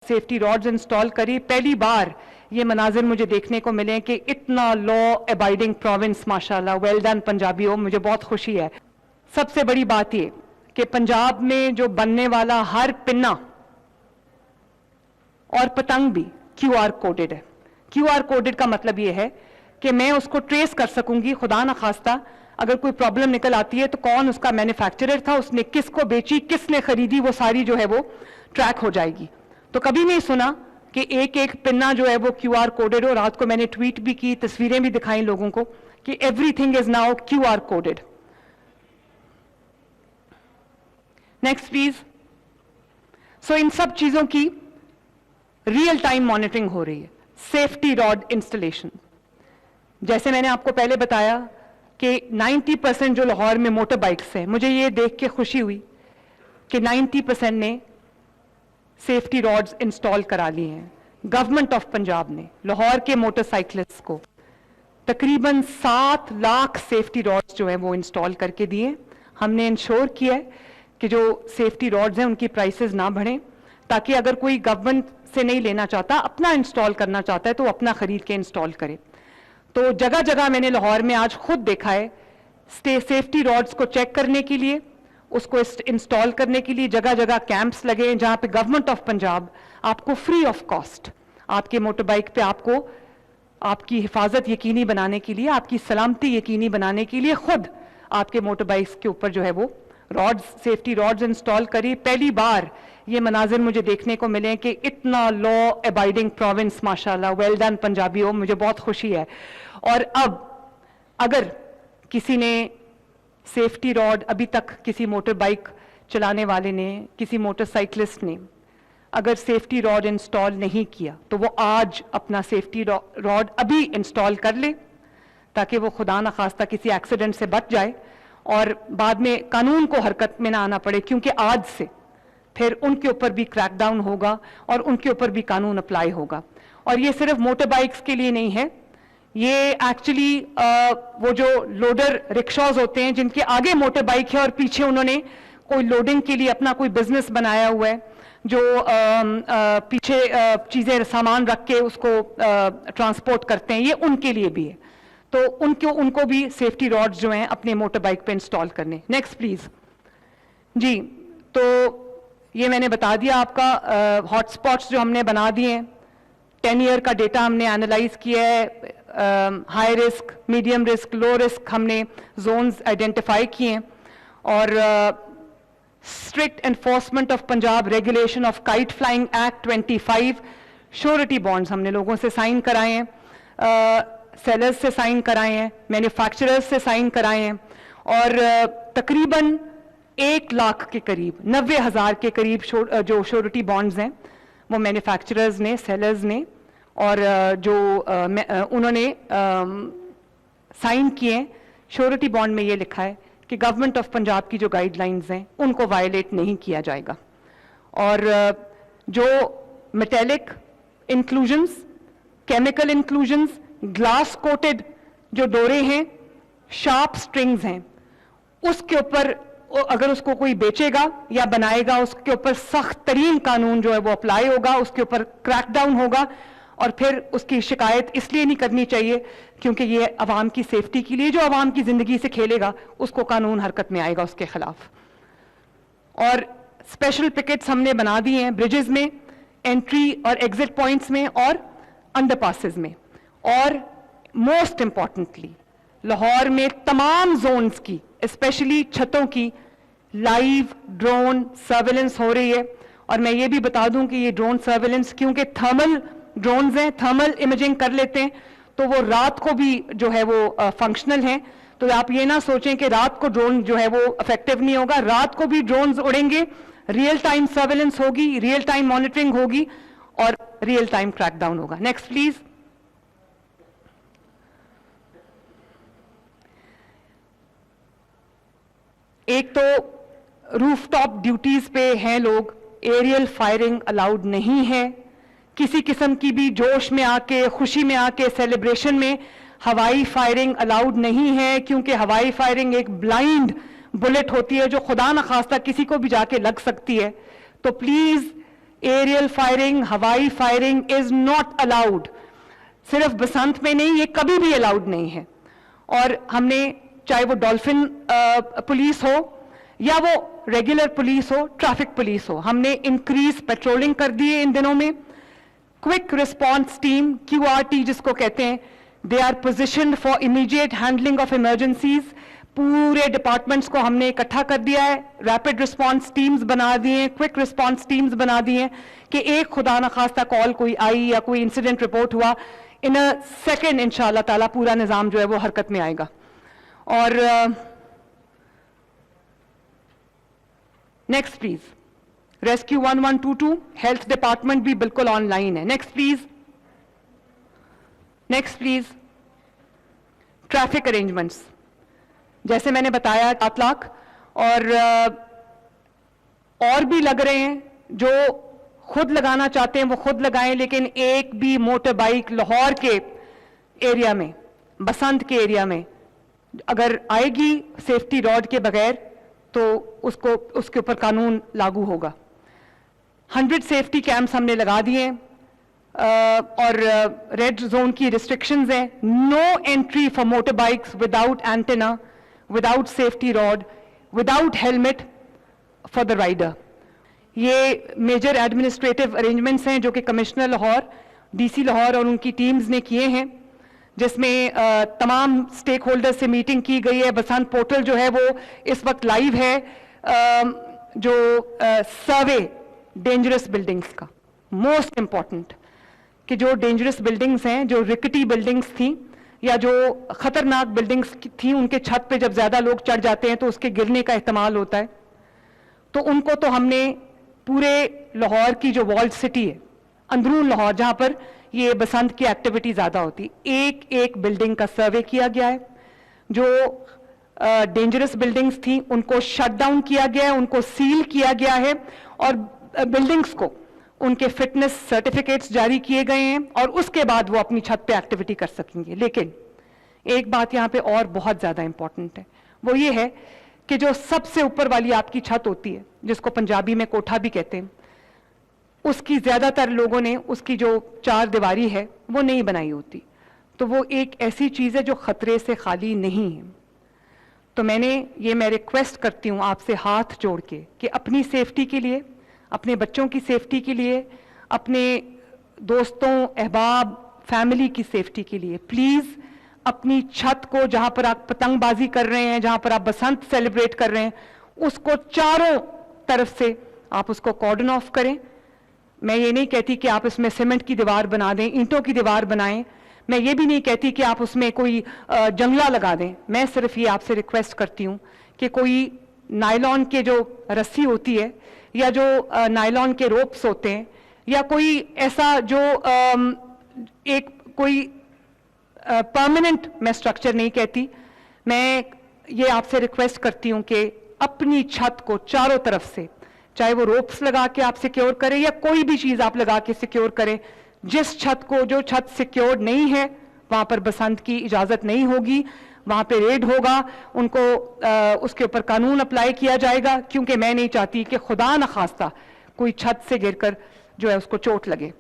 Safety rods install करी। पहली बार ये मनाजिर मुझे देखने को मिले कि इतना लॉ अबाइडिंग प्रोविंस, माशाल्लाह, वेल डन पंजाबियों, मुझे बहुत खुशी है। सबसे बड़ी बात ये कि पंजाब में जो बनने वाला हर पिन्ना और पतंग भी QR कोडेड है। QR कोडेड का मतलब ये है कि मैं उसको ट्रेस कर सकूंगी, खुदा ना खास्ता अगर कोई प्रॉब्लम निकल आती है तो कौन उसका मैन्युफैक्चरर था, उसने किसको बेची, किसने खरीदी, वो सारी जो है वो ट्रैक हो जाएगी। तो कभी नहीं सुना कि एक एक पिन्ना जो है वो QR कोडेड हो। रात को मैंने ट्वीट भी की, तस्वीरें भी दिखाई लोगों को कि everything is now QR coded. Next please. So इन सब चीजों की रियल टाइम मॉनिटरिंग हो रही है। सेफ्टी रॉड इंस्टॉलेशन, जैसे मैंने आपको पहले बताया कि 90% जो लाहौर में मोटर बाइक्स हैं, मुझे ये देख के खुशी हुई कि 90% ने सेफ्टी रॉड्स इंस्टॉल करा ली हैं। गवर्नमेंट ऑफ पंजाब ने लाहौर के मोटरसाइकिलिस्ट को तकरीबन 7 लाख सेफ्टी रॉड्स जो हैं वो इंस्टॉल करके दिए। हमने इंश्योर किया है कि जो सेफ्टी रॉड्स हैं उनकी प्राइसेस ना बढ़ें, ताकि अगर कोई गवर्नमेंट से नहीं लेना चाहता, अपना इंस्टॉल करना चाहता है तो अपना खरीद के इंस्टॉल करे। तो जगह जगह मैंने लाहौर में आज खुद देखा है सेफ्टी रॉड्स को चेक करने के लिए, उसको इंस्टॉल करने के लिए जगह जगह कैंप्स लगे हैं, जहां पे गवर्नमेंट ऑफ पंजाब आपको फ्री ऑफ कॉस्ट आपके मोटर बाइक पे आपको आपकी हिफाजत यकीनी बनाने के लिए, आपकी सलामती यकीनी बनाने के लिए खुद आपके मोटर बाइक्स के ऊपर जो है वो रॉड्स, सेफ्टी रॉड्स इंस्टॉल करी। पहली बार ये मनाजिर मुझे देखने को मिले कि इतना लॉ अबाइडिंग प्रोविंस, माशाल्लाह, वेल डन पंजाबियों, मुझे बहुत खुशी है। और अब अगर किसी ने सेफ्टी रॉड, अभी तक किसी मोटर बाइक चलाने वाले ने, किसी मोटरसाइकिलिस्ट ने अगर सेफ्टी रॉड इंस्टॉल नहीं किया तो वो आज अपना सेफ्टी रॉड अभी इंस्टॉल कर ले, ताकि वो खुदा न खास्ता किसी एक्सीडेंट से बच जाए और बाद में कानून को हरकत में ना आना पड़े, क्योंकि आज से फिर उनके ऊपर भी क्रैकडाउन होगा और उनके ऊपर भी कानून अप्लाई होगा। और ये सिर्फ मोटर बाइक्स के लिए नहीं है, ये एक्चुअली वो जो लोडर रिक्शाज होते हैं जिनके आगे मोटर बाइक है और पीछे उन्होंने कोई लोडिंग के लिए अपना कोई बिजनेस बनाया हुआ है, जो पीछे चीजें, सामान रख के उसको ट्रांसपोर्ट करते हैं, ये उनके लिए भी है। तो उनको भी सेफ्टी रॉड्स जो हैं अपने मोटर बाइक पे इंस्टॉल करने। नेक्स्ट प्लीज जी। तो ये मैंने बता दिया आपका हॉटस्पॉट्स जो हमने बना दिए हैं, 10 ईयर का डेटा हमने एनालाइज किया है, high risk, medium risk, low risk हमने जोन्स आइडेंटिफाई किए हैं। और strict enforcement of Punjab regulation of kite flying act 25, surety bonds हमने लोगों से साइन कराए हैं, सेलर्स से साइन कराए हैं, मैन्युफैक्चरर्स से साइन कराए हैं, और तकरीबन 1 लाख के करीब, 90,000 के करीब जो श्योरिटी बॉन्ड्स हैं वो मैन्युफैक्चरर्स ने, सेलर्स ने, और जो उन्होंने साइन किए। श्योरिटी बॉन्ड में ये लिखा है कि गवर्नमेंट ऑफ पंजाब की जो गाइडलाइंस हैं उनको वायलेट नहीं किया जाएगा। और जो metallic inclusions, chemical inclusions, glass coated जो डोरे हैं, शार्प स्ट्रिंग्स हैं, उसके ऊपर अगर उसको कोई बेचेगा या बनाएगा उसके ऊपर सख्त तरीन कानून जो है वो अप्लाई होगा, उसके ऊपर क्रैकडाउन होगा। और फिर उसकी शिकायत इसलिए नहीं करनी चाहिए क्योंकि ये अवाम की सेफ्टी के लिए, जो अवाम की जिंदगी से खेलेगा उसको कानून हरकत में आएगा उसके खिलाफ। और स्पेशल पिकेट्स हमने बना दिए हैं ब्रिजेस में, एंट्री और एग्जिट पॉइंट्स में और अंडरपासेस में। और मोस्ट इंपॉर्टेंटली लाहौर में तमाम जोन्स की, स्पेशली छतों की, लाइव ड्रोन सर्वेलेंस हो रही है। और मैं ये भी बता दूं कि ये ड्रोन सर्वेलेंस, क्योंकि थर्मल ड्रोन्स हैं, थर्मल इमेजिंग कर लेते हैं, तो वो रात को भी जो है वो फंक्शनल हैं। तो आप ये ना सोचें कि रात को ड्रोन जो है वो इफेक्टिव नहीं होगा, रात को भी ड्रोन्स उड़ेंगे, रियल टाइम सर्वेलेंस होगी, रियल टाइम मॉनिटरिंग होगी और रियल टाइम क्रैकडाउन होगा। Next please. एक तो रूफटॉप ड्यूटीज पे हैं लोग, एरियल फायरिंग अलाउड नहीं है। किसी किस्म की भी जोश में आके, खुशी में आके, सेलिब्रेशन में हवाई फायरिंग अलाउड नहीं है, क्योंकि हवाई फायरिंग एक ब्लाइंड बुलेट होती है जो खुदा न खास्ता किसी को भी जाके लग सकती है। तो प्लीज एरियल फायरिंग, हवाई फायरिंग इज नॉट अलाउड। सिर्फ बसंत में नहीं, ये कभी भी अलाउड नहीं है। और हमने, चाहे वो डॉल्फिन पुलिस हो या वो रेगुलर पुलिस हो, ट्रैफिक पुलिस हो, हमने इंक्रीज पेट्रोलिंग कर दी है इन दिनों में। क्विक रिस्पॉन्स टीम, QRT जिसको कहते हैं, they are positioned for immediate handling of emergencies. पूरे डिपार्टमेंट्स को हमने इकट्ठा कर दिया है, रैपिड रिस्पॉन्स टीम्स बना दिए, क्विक रिस्पॉन्स टीम्स बना दिए कि एक खुदा न खास्ता कॉल कोई आई या कोई इंसिडेंट रिपोर्ट हुआ, इन अ सेकेंड इंशाअल्लाह ताला पूरा निजाम जो है वो हरकत में आएगा। और next please, rescue 1122, health department भी बिल्कुल ऑनलाइन है। Next please, next please, traffic arrangements, जैसे मैंने बताया 7 लाख और भी लग रहे हैं। जो खुद लगाना चाहते हैं वो खुद लगाएं, लेकिन एक भी मोटर बाइक लाहौर के एरिया में, बसंत के एरिया में अगर आएगी सेफ्टी रॉड के बगैर तो उसको, उसके ऊपर कानून लागू होगा। 100 सेफ्टी कैंप्स हमने लगा दिए हैं और रेड जोन की रिस्ट्रिक्शंस हैं। No entry for motorbikes without antenna, without safety rod, without helmet for the rider. ये मेजर एडमिनिस्ट्रेटिव अरेंजमेंट्स हैं जो कि कमिश्नर लाहौर, DC लाहौर और उनकी टीम्स ने किए हैं, जिसमें तमाम स्टेक होल्डर से मीटिंग की गई है। बसंत पोर्टल जो है वो इस वक्त लाइव है। जो सर्वे डेंजरस बिल्डिंग्स का, मोस्ट इंपॉर्टेंट, कि जो डेंजरस बिल्डिंग्स हैं, जो रिकटी बिल्डिंग्स थी या जो खतरनाक बिल्डिंग्स थी, उनके छत पे जब ज्यादा लोग चढ़ जाते हैं तो उसके गिरने का एहतमाल होता है। तो उनको तो हमने पूरे लाहौर की जो वॉल्ड सिटी है, अंदरून लाहौर जहां पर ये बसंत की एक्टिविटी ज्यादा होती, एक एक बिल्डिंग का सर्वे किया गया है। जो डेंजरस बिल्डिंग्स थी उनको शट डाउन किया गया है, उनको सील किया गया है और बिल्डिंग्स को उनके फिटनेस सर्टिफिकेट्स जारी किए गए हैं और उसके बाद वो अपनी छत पे एक्टिविटी कर सकेंगे। लेकिन एक बात यहां पे और बहुत ज्यादा इंपॉर्टेंट है, वो ये है कि जो सबसे ऊपर वाली आपकी छत होती है, जिसको पंजाबी में कोठा भी कहते हैं, उसकी ज्यादातर लोगों ने उसकी जो 4 दीवारी है वो नहीं बनाई होती। तो वो एक ऐसी चीज है जो खतरे से खाली नहीं है। तो मैं रिक्वेस्ट करती हूं आपसे हाथ जोड़ के कि अपनी सेफ्टी के लिए, अपने बच्चों की सेफ्टी के लिए, अपने दोस्तों, अहबाब, फैमिली की सेफ्टी के लिए प्लीज अपनी छत को, जहां पर आप पतंगबाजी कर रहे हैं, जहां पर आप बसंत सेलिब्रेट कर रहे हैं, उसको चारों तरफ से आप उसको कॉर्डन ऑफ करें। मैं ये नहीं कहती कि आप इसमें सीमेंट की दीवार बना दें, ईंटों की दीवार बनाएं। मैं ये भी नहीं कहती कि आप उसमें कोई जंगला लगा दें। मैं सिर्फ ये आपसे रिक्वेस्ट करती हूं कि कोई नायलॉन के जो रस्सी होती है या जो नायलॉन के रोप्स होते हैं या कोई ऐसा जो एक कोई परमानेंट, मैं स्ट्रक्चर नहीं कहती, मैं ये आपसे रिक्वेस्ट करती हूं कि अपनी छत को चारों तरफ से, चाहे वो रोप्स लगा के आप सिक्योर करें या कोई भी चीज आप लगा के सिक्योर करें। जिस छत को, जो छत सिक्योर नहीं है वहां पर बसंत की इजाजत नहीं होगी, वहां पे रेड होगा, उनको उसके ऊपर कानून अप्लाई किया जाएगा। क्योंकि मैं नहीं चाहती कि खुदा न खास्ता कोई छत से गिरकर जो है उसको चोट लगे।